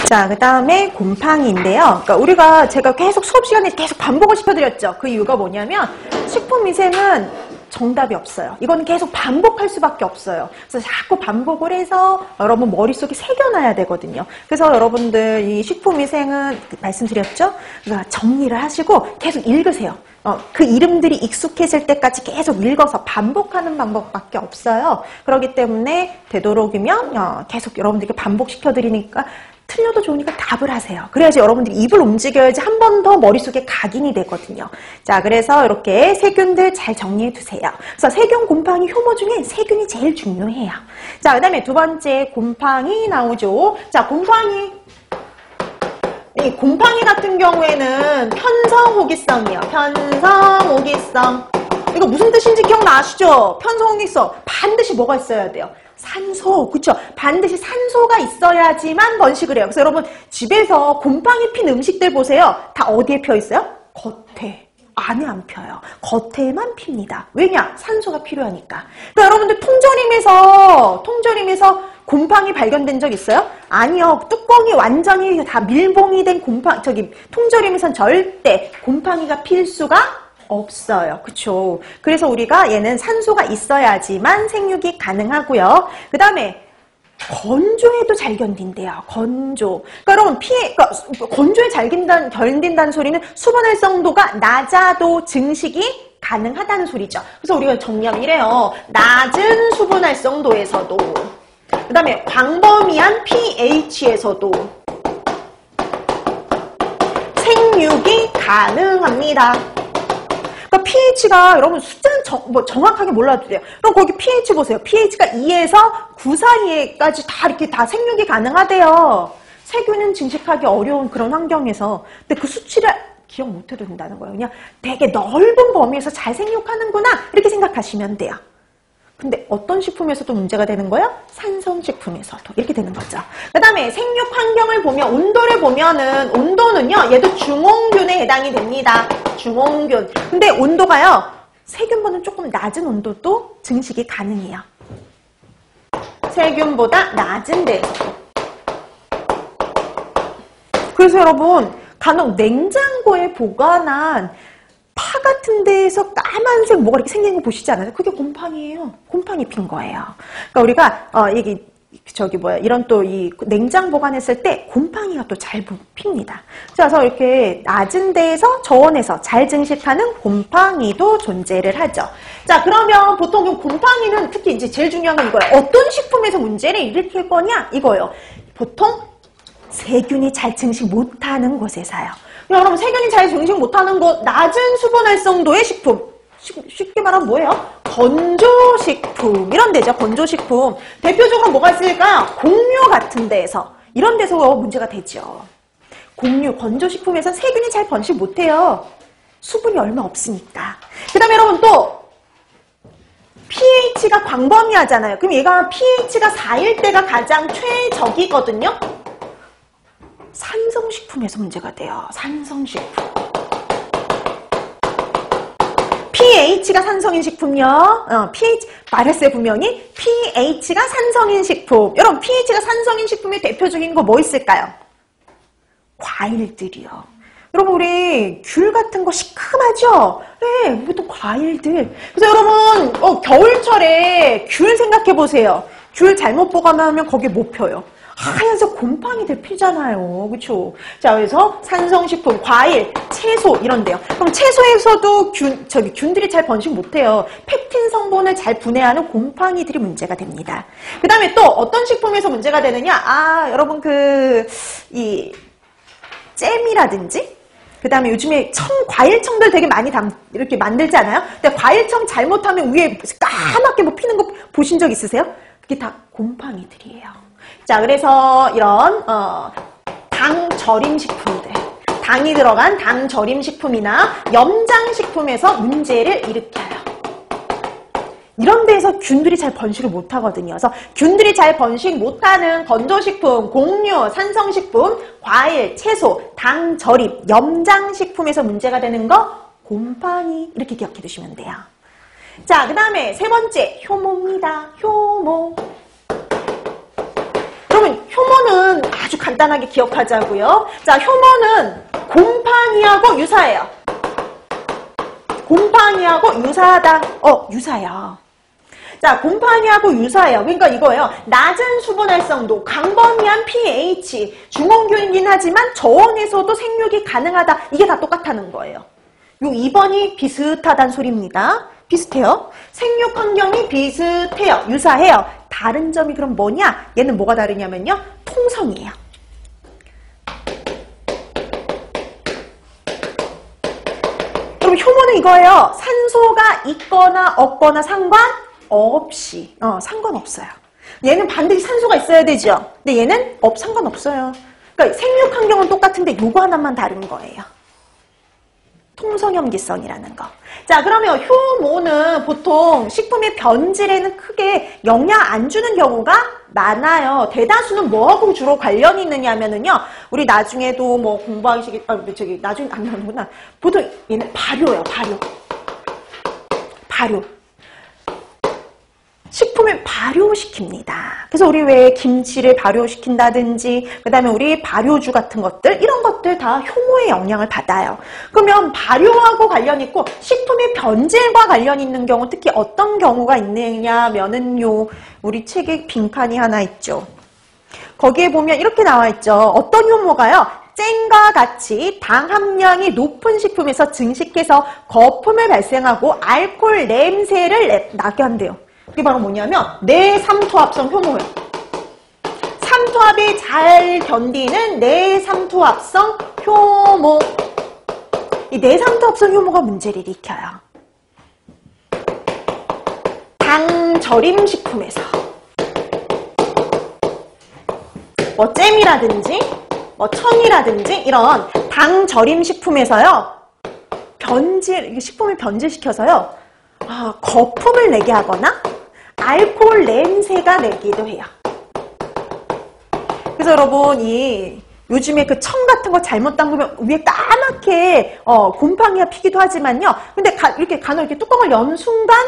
자, 그 다음에 곰팡이인데요. 그러니까 제가 계속 수업 시간에 계속 반복을 시켜드렸죠. 그 이유가 뭐냐면 식품위생은 정답이 없어요. 이건 계속 반복할 수밖에 없어요. 그래서 자꾸 반복을 해서 여러분 머릿속에 새겨놔야 되거든요. 그래서 여러분들 이 식품위생은 말씀드렸죠? 그러니까 정리를 하시고 계속 읽으세요. 그 이름들이 익숙해질 때까지 계속 읽어서 반복하는 방법밖에 없어요. 그렇기 때문에 되도록이면 계속 여러분들께 반복시켜드리니까 틀려도 좋으니까 답을 하세요. 그래야지 여러분들이 입을 움직여야지 한 번 더 머릿속에 각인이 되거든요. 자, 그래서 이렇게 세균들 잘 정리해 두세요. 그래서 세균, 곰팡이, 효모 중에 세균이 제일 중요해요. 자, 그 다음에 두 번째 곰팡이 나오죠. 자, 곰팡이. 이 곰팡이 같은 경우에는 편성호기성이에요. 편성호기성. 이거 무슨 뜻인지 기억나시죠? 편성호기성. 반드시 뭐가 있어야 돼요? 산소, 그쵸? 반드시 산소가 있어야지만 번식을 해요. 그래서 여러분 집에서 곰팡이 핀 음식들 보세요. 다 어디에 펴 있어요? 겉에. 안에 안 펴요. 겉에만 핍니다. 왜냐? 산소가 필요하니까. 그러니까 여러분들 통조림에서 곰팡이 발견된 적 있어요? 아니요. 뚜껑이 완전히 다 밀봉이 된 통조림에선 절대 곰팡이가 필 수가 없어요. 그쵸? 그래서 우리가 얘는 산소가 있어야지만 생육이 가능하고요. 그 다음에 건조에도 잘 견딘대요. 건조. 그러니까 여러분 건조에 잘 견딘다는 소리는 수분 활성도가 낮아도 증식이 가능하다는 소리죠. 그래서 우리가 정리하면 이래요. 낮은 수분 활성도에서도, 그 다음에 광범위한 pH에서도 생육이 가능합니다. pH가 여러분 숫자는 정확하게 몰라도 돼요. 그럼 거기 pH 보세요. pH가 2에서 9 사이에까지 다 이렇게 다 생육이 가능하대요. 세균은 증식하기 어려운 그런 환경에서. 근데 그 수치를 기억 못해도 된다는 거예요. 그냥 되게 넓은 범위에서 잘 생육하는구나 이렇게 생각하시면 돼요. 근데 어떤 식품에서도 문제가 되는 거예요? 산성식품에서도 이렇게 되는 거죠. 그 다음에 생육 환경을 보면 온도를 보면은 온도는요 얘도 중온균에 해당이 됩니다. 중온균. 근데 온도가요 세균보다는 조금 낮은 온도도 증식이 가능해요. 세균보다 낮은 데에서도. 그래서 여러분 간혹 냉장고에 보관한 파 같은 데에서 까만색 뭐가 이렇게 생긴 거 보시지 않아요? 그게 곰팡이에요. 곰팡이 핀 거예요. 그러니까 우리가 이런 또 이 냉장 보관했을 때 곰팡이가 또 잘 핍니다. 그래서 이렇게 낮은 데에서 저온에서 잘 증식하는 곰팡이도 존재를 하죠. 자, 그러면 보통 곰팡이는 특히 이제 제일 중요한 건 이거예요. 어떤 식품에서 문제를 일으킬 거냐? 이거예요. 보통 세균이 잘 증식 못하는 곳에서요. 여러분 세균이 잘 증식 못하는 곳, 낮은 수분 활성도의 식품. 쉽게 말하면 뭐예요? 건조식품. 이런 데죠. 건조식품. 대표적으로 뭐가 있을까요? 곡류 같은 데에서. 이런 데서 문제가 되죠. 곡류, 건조식품에서 세균이 잘 번식 못해요. 수분이 얼마 없으니까. 그 다음에 여러분 또 pH가 광범위하잖아요. 그럼 얘가 pH가 4일 때가 가장 최적이거든요. 산성식품에서 문제가 돼요. 산성식품. pH가 산성인 식품요. pH 말했어요 분명히. pH가 산성인 식품. 여러분 pH가 산성인 식품의 대표적인 거 뭐 있을까요? 과일들이요. 여러분 우리 귤 같은 거 시큼하죠? 네, 보통 과일들. 그래서 여러분 겨울철에 귤 생각해 보세요. 귤 잘못 보관하면 거기에 못 펴요. 하얀색 곰팡이들 피잖아요. 그쵸? 자, 그래서 산성식품, 과일, 채소 이런데요. 그럼 채소에서도 균들이 잘 번식 못해요. 펙틴 성분을 잘 분해하는 곰팡이들이 문제가 됩니다. 그 다음에 또 어떤 식품에서 문제가 되느냐? 여러분 이 잼이라든지 그 다음에 요즘에 과일청들 되게 많이 이렇게 만들지 않아요? 근데 과일청 잘못하면 위에 까맣게 피는 거 보신 적 있으세요? 그게 다 곰팡이들이에요. 자, 그래서 이런 당 절임 식품들, 당이 들어간 당 절임 식품이나 염장 식품에서 문제를 일으켜요. 이런 데에서 균들이 잘 번식을 못 하거든요. 그래서 균들이 잘 번식 못하는 건조식품, 곡류, 산성식품, 과일, 채소, 당 절임, 염장 식품에서 문제가 되는 거 곰팡이 이렇게 기억해 두시면 돼요. 자, 그 다음에 세 번째 효모입니다. 효모. 여러분 효모는 아주 간단하게 기억하자고요. 자, 효모는 곰팡이하고 유사해요. 곰팡이하고 유사하다. 유사해요. 자, 곰팡이하고 유사해요. 그러니까 이거예요. 낮은 수분 활성도, 광범위한 pH, 중원균이긴 하지만 저온에서도 생육이 가능하다. 이게 다 똑같다는 거예요. 요 2번이 비슷하다는 소리입니다. 비슷해요. 생육 환경이 비슷해요. 유사해요. 다른 점이 그럼 뭐냐? 얘는 뭐가 다르냐면요. 통성이에요. 그럼 효모는 이거예요. 산소가 있거나 없거나 상관없이. 상관없어요. 얘는 반드시 산소가 있어야 되죠. 근데 얘는 상관없어요. 그러니까 생육 환경은 똑같은데 요거 하나만 다른 거예요. 통성염기성이라는 거. 자, 그러면 효모는 보통 식품의 변질에는 크게 영향 안 주는 경우가 많아요. 대다수는 뭐하고 주로 관련이 있느냐 하면은요. 우리 나중에도 뭐 공부하시기, 나중에 안 나오는구나. 보통 얘는 발효예요, 발효. 식품을 발효시킵니다. 그래서 우리 왜 김치를 발효시킨다든지 그 다음에 우리 발효주 같은 것들 이런 것들 다 효모의 영향을 받아요. 그러면 발효하고 관련 있고 식품의 변질과 관련 있는 경우 특히 어떤 경우가 있느냐면은요. 우리 책에 빈칸이 하나 있죠. 거기에 보면 이렇게 나와 있죠. 어떤 효모가요. 잼과 같이 당 함량이 높은 식품에서 증식해서 거품을 발생하고 알코올 냄새를 나게 한대요. 이게 바로 뭐냐면 내삼투압성 효모예요. 삼투압이 잘 견디는 내삼투압성 효모. 이 내삼투압성 효모가 문제를 일으켜요. 당 절임 식품에서 뭐 잼이라든지 뭐 청이라든지 이런 당 절임 식품에서요. 식품을 변질시켜서요. 거품을 내게 하거나 알코올 냄새가 내기도 해요. 그래서 여러분 요즘에 그 청 같은 거 잘못 담그면 위에 까맣게 곰팡이가 피기도 하지만요. 근데 이렇게 간혹 이렇게 뚜껑을 연 순간